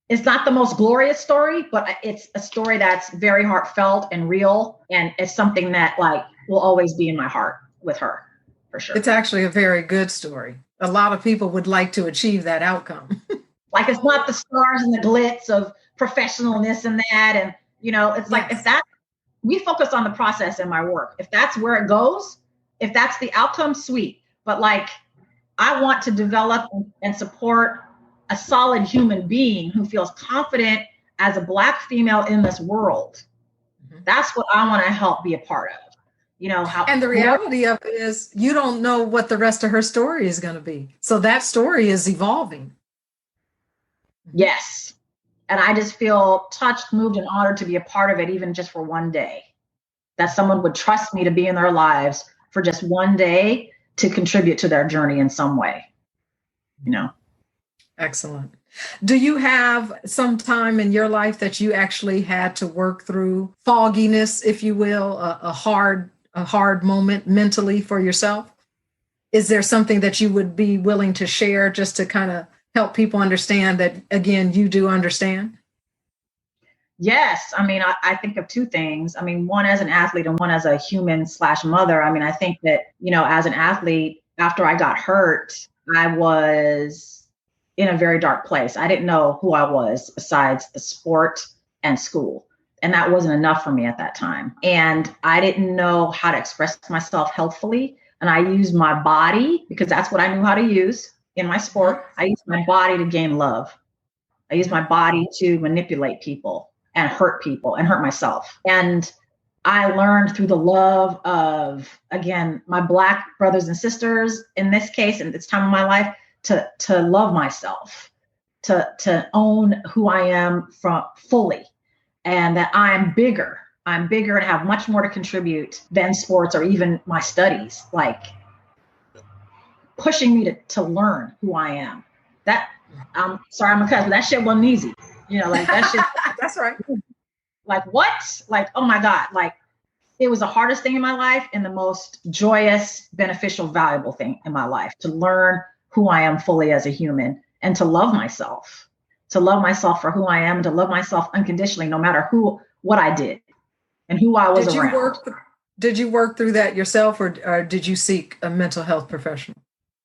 it's not the most glorious story, but it's a story that's very heartfelt and real. And it's something that like will always be in my heart with her, for sure. It's actually a very good story. A lot of people would like to achieve that outcome. Like, it's not the stars and the glitz of professionalness and that. And, you know, it's like, we focus on the process in my work. If that's where it goes, if that's the outcome, sweet. But like, I want to develop and support a solid human being who feels confident as a Black female in this world. Mm-hmm. That's what I want to help be a part of. You know, and the reality of it is, you don't know what the rest of her story is going to be. So that story is evolving. Yes. And I just feel touched, moved, and honored to be a part of it, even just for one day, that someone would trust me to be in their lives for just one day to contribute to their journey in some way, you know? Excellent. Do you have some time in your life that you actually had to work through fogginess, if you will, a hard moment mentally for yourself? is there something that you would be willing to share just to kind of help people understand that, again, you do understand? Yes. I mean, I think of two things. I mean, one as an athlete and one as a human/mother. I mean, I think that, as an athlete, after I got hurt, I was in a very dark place. I didn't know who I was besides the sport and school. And that wasn't enough for me at that time. And I didn't know how to express myself healthfully. And I used my body because that's what I knew how to use in my sport. I used my body to gain love. I used my body to manipulate people and hurt myself. And I learned through the love of, again, my Black brothers and sisters in this case, in this time of my life, to love myself, to own who I am fully, and that I'm bigger and have much more to contribute than sports or even my studies, like pushing me to learn who I am. That, I'm sorry, I'm a cuss, but that shit wasn't easy. Like that shit. That's right. Like what? Like, oh my God. Like it was the hardest thing in my life and the most joyous, beneficial, valuable thing in my life, to learn who I am fully as a human and to love myself for who I am, and to love myself unconditionally, no matter what I did and who I was around. Did you work through that yourself, or did you seek a mental health professional?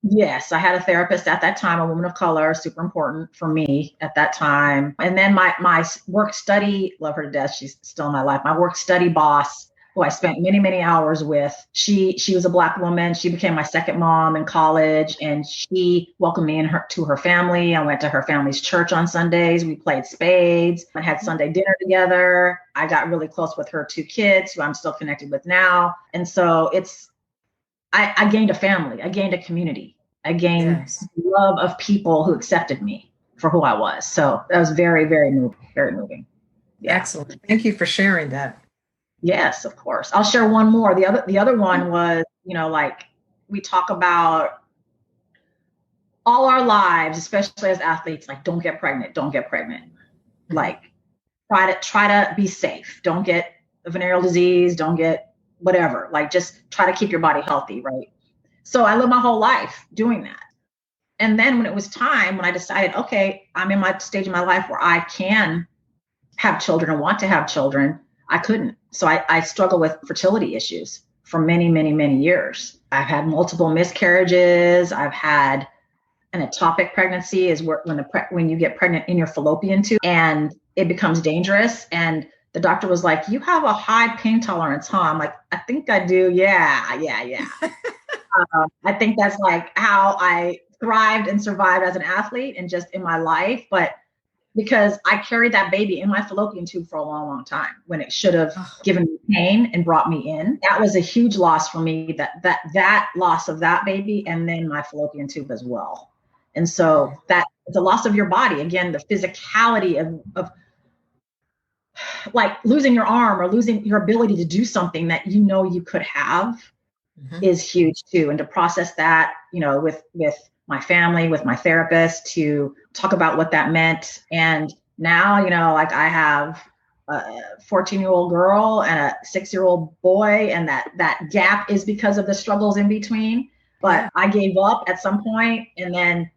Yes, I had a therapist at that time, a woman of color, super important for me at that time. And then my work study, love her to death, she's still in my life. My work study boss, who I spent many, many hours with, she was a Black woman. She became my second mom in college, and she welcomed me to her family. I went to her family's church on Sundays. We played spades and had Sunday dinner together. I got really close with her two kids, who I'm still connected with now. And so I gained a family. I gained a community. I gained love of people who accepted me for who I was. So that was very, very moving, very moving. Yeah. Excellent. Thank you for sharing that. Yes, of course. I'll share one more. The other one was, like we talk about all our lives, especially as athletes, like don't get pregnant. Mm-hmm. Like try to be safe. Don't get a venereal disease. Don't get whatever. Like just try to keep your body healthy, right? So I lived my whole life doing that. And then when it was time, when I decided, okay, I'm in my stage of my life where I can have children and want to have children, I couldn't. So I struggle with fertility issues for many, many, many years. I've had multiple miscarriages. I've had an ectopic pregnancy, is when you get pregnant in your fallopian tube and it becomes dangerous. And the doctor was like, you have a high pain tolerance, huh? I'm like, I think I do. Yeah. I think that's like how I thrived and survived as an athlete and just in my life. But because I carried that baby in my fallopian tube for a long, long time, when it should have given me pain and brought me in. That was a huge loss for me, that loss of that baby, and then my fallopian tube as well. And so that it's a loss of your body. Again, the physicality of like losing your arm or losing your ability to do something that you could have is huge too. And to process that, with my family, with my therapist, to talk about what that meant. And now, like I have a 14-year-old girl and a 6-year-old boy, and that gap is because of the struggles in between. But I gave up at some point, and then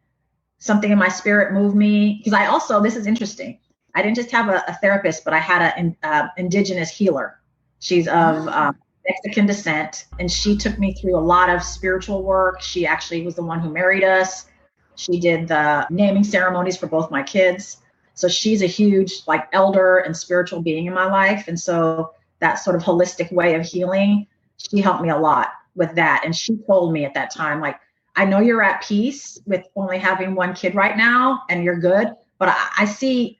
something in my spirit moved me, because this is interesting. I didn't just have a therapist, but I had an indigenous healer. She's of Mexican descent, and she took me through a lot of spiritual work. She actually was the one who married us. She did the naming ceremonies for both my kids. So she's a huge elder and spiritual being in my life. And so that sort of holistic way of healing, she helped me a lot with that. And she told me at that time, I know you're at peace with only having one kid right now and you're good, but she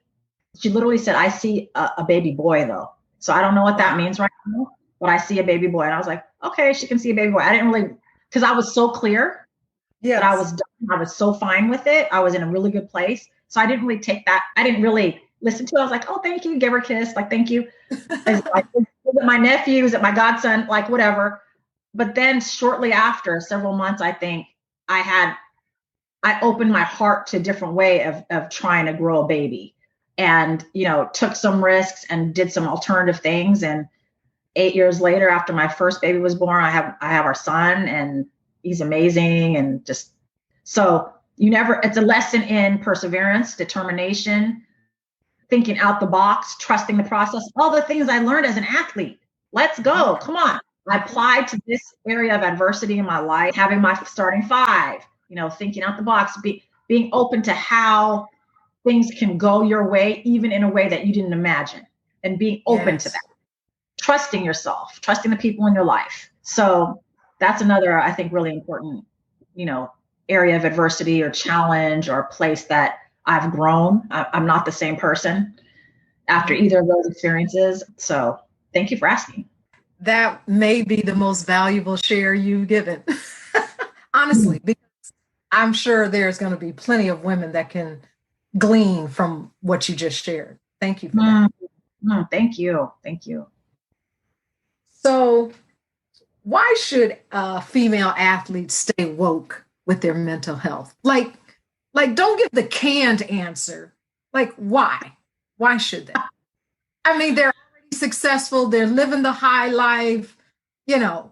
literally said, I see a baby boy though. So I don't know what that means right now, but I see a baby boy. And I was like, okay, she can see a baby boy. I didn't really, because I was so clear that I was done. I was so fine with it. I was in a really good place. So I didn't really take that. I didn't really listen to it. I was like, oh, thank you. Give her a kiss. Thank you. Was it my nephew? Was it my godson? Whatever. But then shortly after, several months, I think I opened my heart to a different way of trying to grow a baby, and, took some risks and did some alternative things. And 8 years later, after my first baby was born, I have our son, and he's amazing. And just, so it's a lesson in perseverance, determination, thinking out the box, trusting the process, all the things I learned as an athlete. Let's go. Come on. I applied to this area of adversity in my life, having my starting five, thinking out the box, being open to how things can go your way, even in a way that you didn't imagine, and being open to that. Trusting yourself, trusting the people in your life. So that's another, I think, really important, area of adversity or challenge or place that I've grown. I'm not the same person after either of those experiences. So thank you for asking. That may be the most valuable share you've given, honestly, because I'm sure there's going to be plenty of women that can glean from what you just shared. Thank you for that. Thank you. Thank you. So why should female athletes stay woke with their mental health? Like, don't give the canned answer. Like, why? Why should they? I mean, they're already successful. They're living the high life.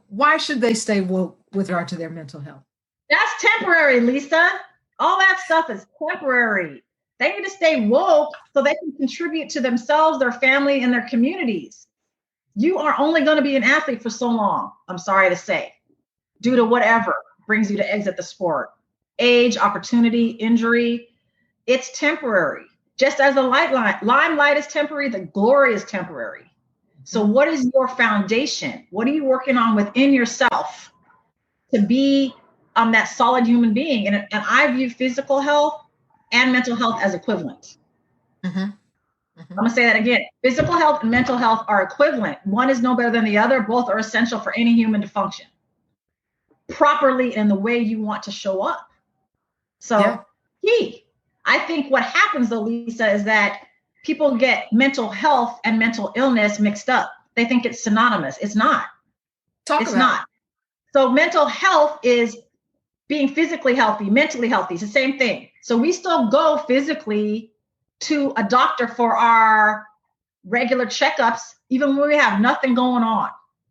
Why should they stay woke with regard to their mental health? That's temporary, Lisa. All that stuff is temporary. They need to stay woke so they can contribute to themselves, their family, and their communities. You are only going to be an athlete for so long, I'm sorry to say, due to whatever brings you to exit the sport. Age, opportunity, injury, it's temporary. Just as the limelight is temporary, the glory is temporary. So what is your foundation? What are you working on within yourself to be that solid human being? And I view physical health and mental health as equivalent. I'm going to say that again. Physical health and mental health are equivalent. One is no better than the other. Both are essential for any human to function properly in the way you want to show up. So I think what happens though, Lisa, is that people get mental health and mental illness mixed up. They think it's synonymous. It's not. It's not. So mental health is being physically healthy, mentally healthy. It's the same thing. So we still go physically to a doctor for our regular checkups, even when we have nothing going on,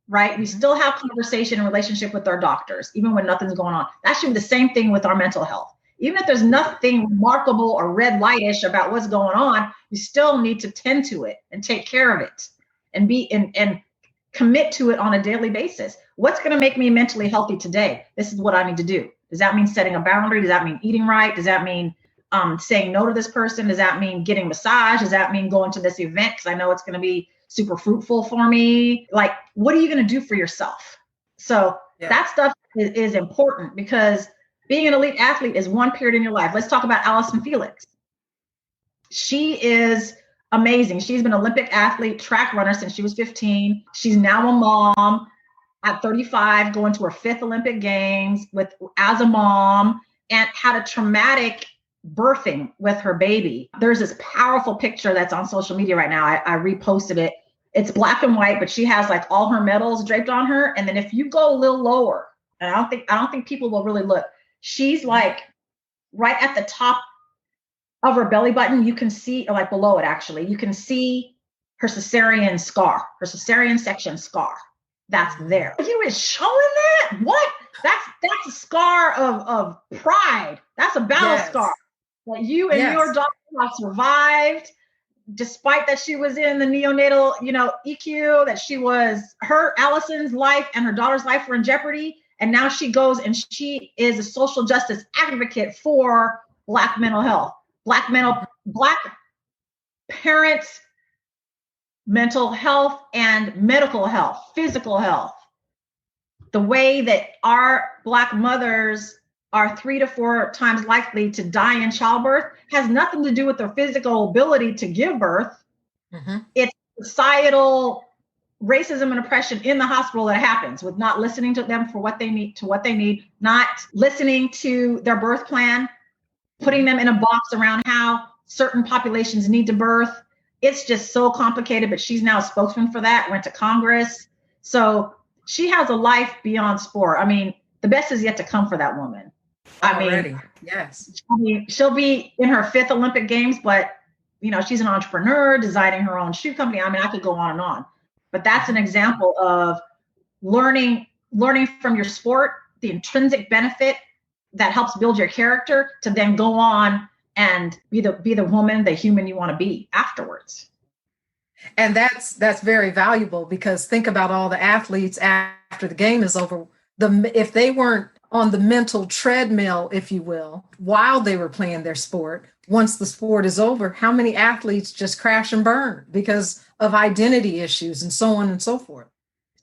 right? We still have conversation and relationship with our doctors, even when nothing's going on. That should be the same thing with our mental health. Even if there's nothing remarkable or red lightish about what's going on, you still need to tend to it and take care of it and and commit to it on a daily basis. What's going to make me mentally healthy today? This is what I need to do. Does that mean setting a boundary? Does that mean eating right? Does that mean saying no to this person? Does that mean getting massage? Does that mean going to this event because I know it's going to be super fruitful for me? Like, what are you going to do for yourself? So that stuff is important because being an elite athlete is one period in your life. Let's talk about Allison Felix. She is amazing. She's been an Olympic athlete, track runner since she was 15. She's now a mom at 35, going to her 5th Olympic Games as a mom, and had a traumatic birthing with her baby. There's this powerful picture that's on social media right now. I reposted it. It's black and white, but she has like all her medals draped on her. And then if you go a little lower, and I don't think people will really look, she's like right at the top of her belly button. You can see, or like below it actually, you can see her cesarean section scar. That's there. You is showing that? What? That's a scar of pride. That's a battle scar. That you and your daughter have survived, despite that she was in the neonatal, EQ, that Allison's life and her daughter's life were in jeopardy. And now she goes and she is a social justice advocate for Black mental health, Black parents' mental health and medical health, physical health. The way that our Black mothers are 3 to 4 times likely to die in childbirth has nothing to do with their physical ability to give birth. It's societal racism and oppression in the hospital that happens with not listening to them for what they need, not listening to their birth plan, putting them in a box around how certain populations need to birth. It's just so complicated, but she's now a spokesman for that, went to Congress. So she has a life beyond sport. I mean, the best is yet to come for that woman. She'll be in her 5th Olympic Games, but she's an entrepreneur, designing her own shoe company. I mean, I could go on and on, but that's an example of learning from your sport, the intrinsic benefit that helps build your character to then go on and be the woman, the human you want to be afterwards. And that's very valuable, because think about all the athletes after the game is over. If they weren't on the mental treadmill, if you will, while they were playing their sport, once the sport is over, how many athletes just crash and burn because of identity issues and so on and so forth?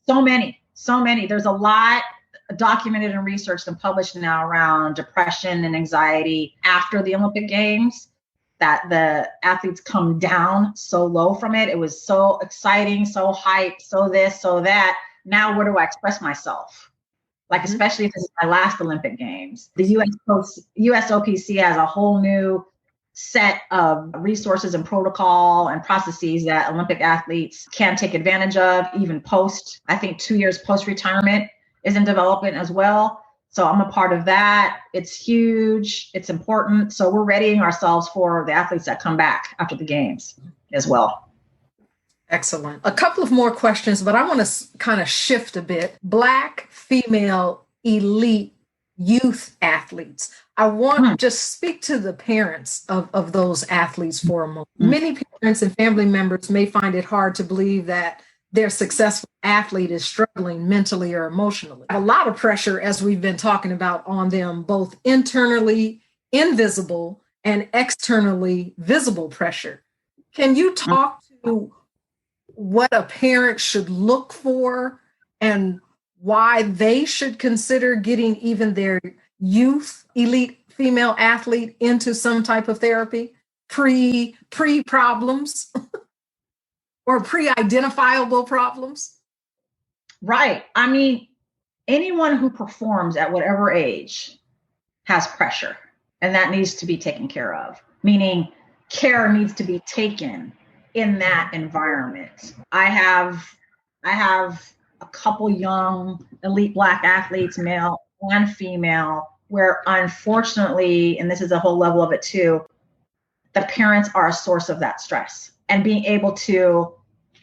So many. There's a lot documented and researched and published now around depression and anxiety after the Olympic Games, that the athletes come down so low from it. It was so exciting, so hype, so this, so that. Now, where do I express myself? Like, especially if this is my last Olympic Games. The USOPC has a whole new set of resources and protocol and processes that Olympic athletes can take advantage of, even post, I think 2 years post-retirement is in development as well. So I'm a part of that. It's huge. It's important. So we're readying ourselves for the athletes that come back after the games as well. Excellent. A couple of more questions, but I want to kind of shift a bit. Black female elite youth athletes. I want to just speak to the parents of those athletes for a moment. Many parents and family members may find it hard to believe that their successful athlete is struggling mentally or emotionally. A lot of pressure, as we've been talking about, on them, both internally invisible and externally visible pressure. Can you talk to what a parent should look for and why they should consider getting even their youth elite female athlete into some type of therapy pre problems or pre-identifiable problems? Right. I mean, anyone who performs at whatever age has pressure, and that needs to be taken care of, meaning care needs to be taken in that environment. I have a couple young elite Black athletes, male and female, where unfortunately, and this is a whole level of it too, the parents are a source of that stress. And being able to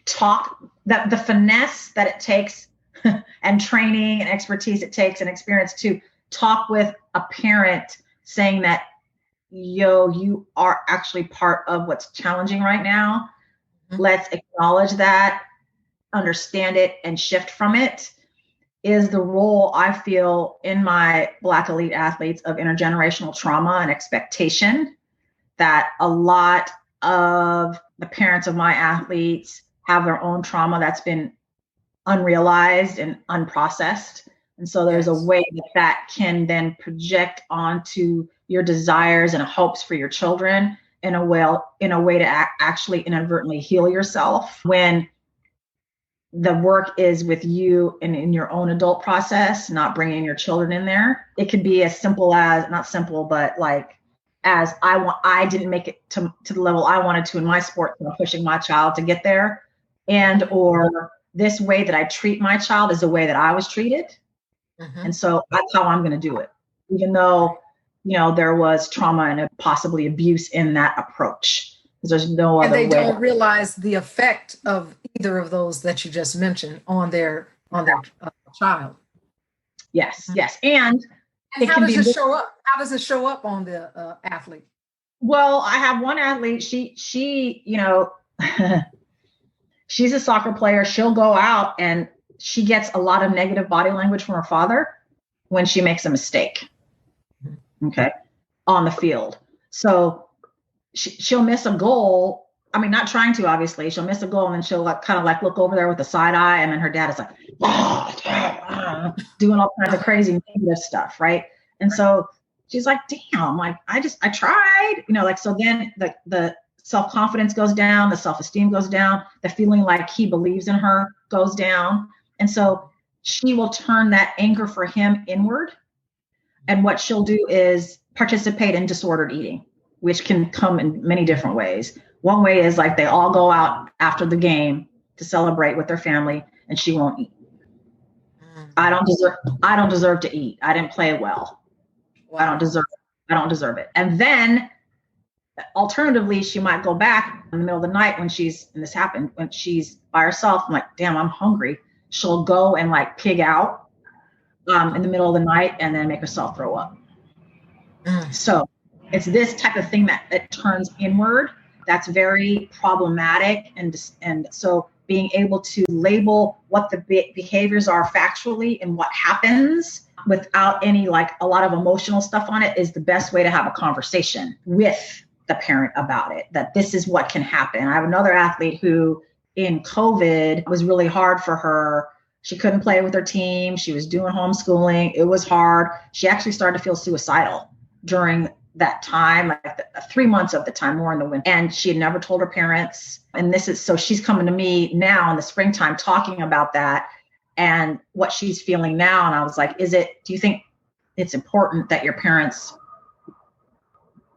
talk, that the finesse that it takes and training and expertise it takes and experience to talk with a parent saying that, you are actually part of what's challenging right now. Let's acknowledge that, understand it, and shift from it, is the role I feel in my Black elite athletes of intergenerational trauma and expectation, that a lot of the parents of my athletes have their own trauma that's been unrealized and unprocessed. And so there's a way that can then project onto your desires and hopes for your children in a way to actually inadvertently heal yourself, when the work is with you and in your own adult process, not bringing your children in there. It could be as simple as, not simple, but like, as I didn't make it to the level I wanted to in my sport, so I'm pushing my child to get there, and or this way that I treat my child is the way that I was treated. And so that's how I'm going to do it, even though, there was trauma and possibly abuse in that approach. Because there's no other way. And they don't realize the effect of either of those that you just mentioned on their child. Yes. And how does it show up? How does it show up on the athlete? Well, I have one athlete. She she's a soccer player. She'll go out and she gets a lot of negative body language from her father when she makes a mistake. Okay, on the field. So she'll miss a goal. I mean, not trying to, obviously. She'll miss a goal and then she'll kind of look over there with a side eye, and then her dad is like, doing all kinds of crazy negative stuff, right? And so she's like, damn, like I tried, so then the self-confidence goes down, the self-esteem goes down, the feeling like he believes in her goes down. And so she will turn that anger for him inward. And what she'll do is participate in disordered eating, which can come in many different ways. One way is like they all go out after the game to celebrate with their family, and she won't eat. I don't deserve to eat. I didn't play well. I don't deserve it. And then alternatively, she might go back in the middle of the night when she's by herself. I'm like, damn, I'm hungry. She'll go and pig out, in the middle of the night and then make herself throw up. So it's this type of thing that it turns inward. That's very problematic. And so being able to label what the behaviors are factually and what happens without any, like, a lot of emotional stuff on it is the best way to have a conversation with the parent about it, that this is what can happen. I have another athlete who in COVID was really hard for her. She couldn't play with her team. She was doing homeschooling. It was hard. She actually started to feel suicidal during that time, like 3 months of the time, more in the winter. And she had never told her parents. And so she's coming to me now in the springtime talking about that and what she's feeling now. And I was like, do you think it's important that your parents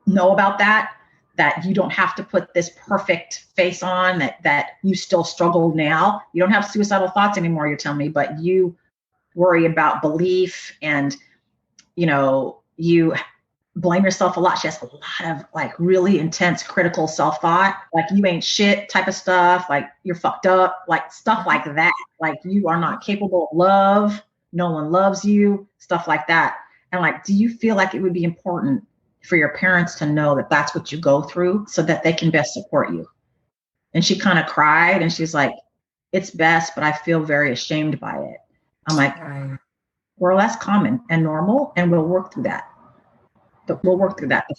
know about that you don't have to put this perfect face on, that you still struggle now? You don't have suicidal thoughts anymore, you're telling me, but you worry about belief and, you blame yourself a lot. She has a lot of, like, really intense critical self-thought, like you ain't shit type of stuff, like you're fucked up, like stuff like that, like you are not capable of love, no one loves you, stuff like that. And like, do you feel like it would be important for your parents to know that that's what you go through so that they can best support you? And she kind of cried and she's like, it's best, but I feel very ashamed by it. I'm like, well, that's common and normal, and we'll work through that. The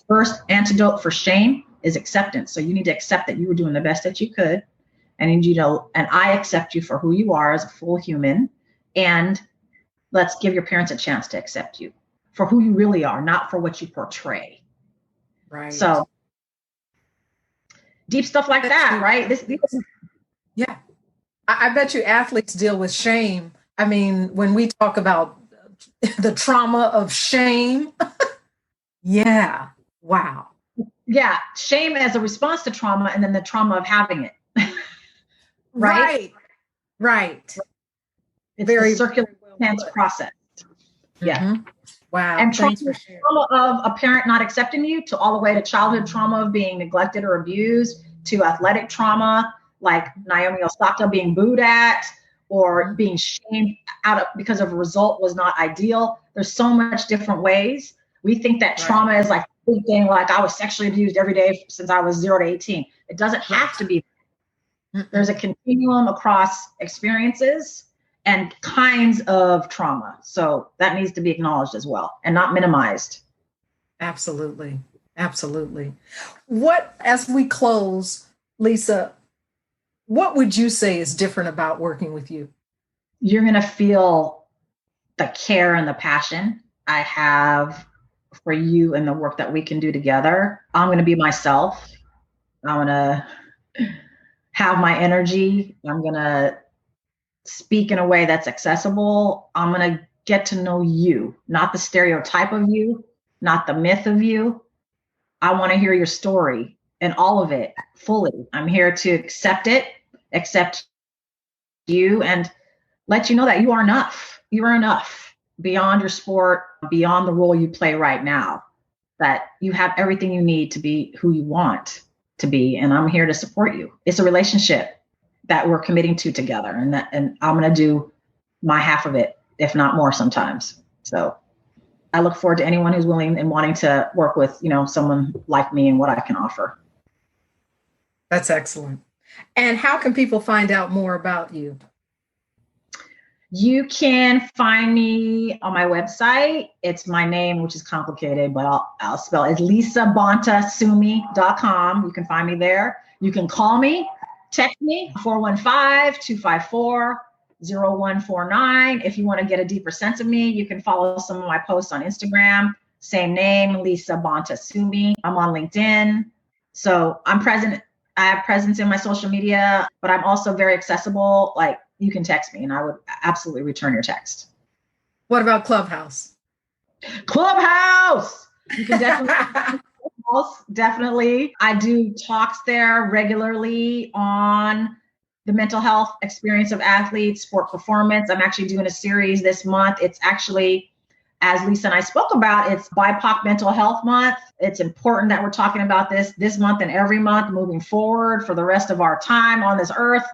first antidote for shame is acceptance. So you need to accept that you were doing the best that you could. And and I accept you for who you are as a full human. And let's give your parents a chance to accept you for who you really are, not for what you portray. Right. So deep stuff like that, right? Yeah. I bet you athletes deal with shame. I mean, when we talk about the trauma of shame, yeah. Wow. Yeah. Shame as a response to trauma, and then the trauma of having it. Right. It's very circular, intense process. Yeah. Mm-hmm. Wow. And trauma of a parent not accepting you, to all the way to childhood trauma of being neglected or abused, to athletic trauma, like Naomi Osaka being booed at or being shamed because of a result was not ideal. There's so much different ways. We think that trauma is like a big thing, like I was sexually abused every day since I was 0 to 18. It doesn't have to be. There's a continuum across experiences and kinds of trauma. So that needs to be acknowledged as well and not minimized. Absolutely. Absolutely. As we close, Lisa, what would you say is different about working with you? You're going to feel the care and the passion I have for you and the work that we can do together. I'm going to be myself. I'm going to have my energy. I'm going to speak in a way that's accessible. I'm going to get to know you, not the stereotype of you, not the myth of you. I want to hear your story and all of it fully. I'm here to accept you, and let you know that you are enough. You are enough beyond your sport, beyond the role you play right now, that you have everything you need to be who you want to be. And I'm here to support you. It's a relationship that we're committing to together, and I'm going to do my half of it, if not more sometimes. So I look forward to anyone who's willing and wanting to work with, someone like me and what I can offer. That's excellent. And how can people find out more about you? You can find me on my website. It's my name, which is complicated, but I'll spell it. It's lisabontasumii.com. You can find me there. You can call me, text me, 415-254-0149. If you want to get a deeper sense of me, you can follow some of my posts on Instagram. Same name, Lisa Bonta Sumii. I'm on LinkedIn. So I'm present. I have presence in my social media, but I'm also very accessible. Like, you can text me and I would absolutely return your text. What about Clubhouse? Clubhouse! You can definitely. I do talks there regularly on the mental health experience of athletes, sport performance. I'm actually doing a series this month. It's actually, as Lisa and I spoke about, it's BIPOC Mental Health Month. It's important that we're talking about this month and every month moving forward for the rest of our time on this earth.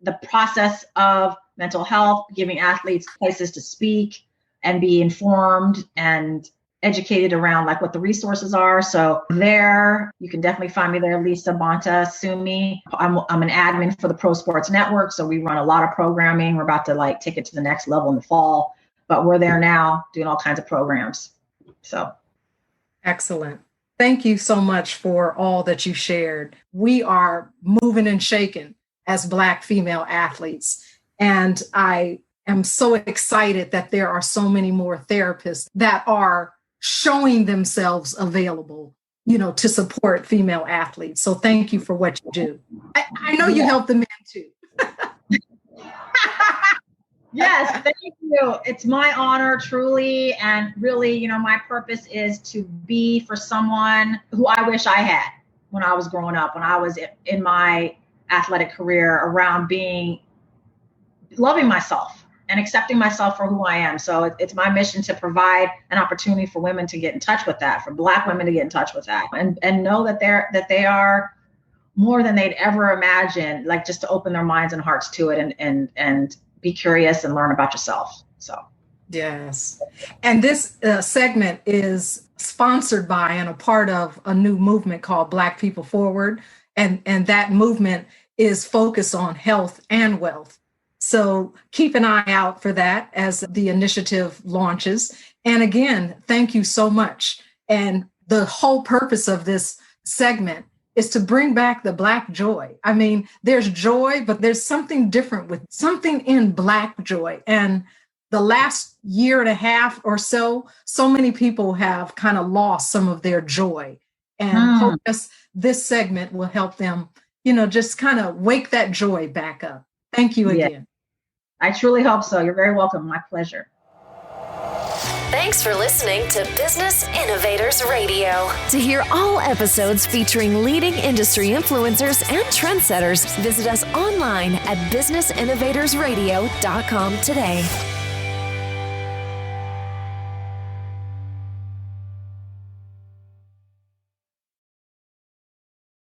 The process of mental health, giving athletes places to speak, and be informed and educated around like what the resources are. So there, you can definitely find me there, Lisa Bonta Sumii. I'm an admin for the Pro Sports Network. So we run a lot of programming. We're about to like take it to the next level in the fall, but we're there now doing all kinds of programs. So. Excellent. Thank you so much for all that you shared. We are moving and shaking as Black female athletes. And I am so excited that there are so many more therapists that are showing themselves available, to support female athletes. So thank you for what you do. I know you help the men too. Yes, thank you. It's my honor, truly. And really, my purpose is to be for someone who I wish I had when I was growing up, when I was in my athletic career, around loving myself and accepting myself for who I am. So it's my mission to provide an opportunity for women to get in touch with that, for Black women to get in touch with that, and know that they are more than they'd ever imagined, like just to open their minds and hearts to it and be curious and learn about yourself. So. Yes. And this segment is sponsored by and a part of a new movement called Black People Forward. And that movement is focused on health and wealth. So keep an eye out for that as the initiative launches. And again, thank you so much. And the whole purpose of this segment is to bring back the Black joy. I mean, there's joy, but there's something different with something in Black joy. And the last year and a half or so many people have kind of lost some of their joy. And hope this segment will help them, just kind of wake that joy back up. Thank you again. Yeah. I truly hope so. You're very welcome. My pleasure. Thanks for listening to Business Innovators Radio. To hear all episodes featuring leading industry influencers and trendsetters, visit us online at businessinnovatorsradio.com today.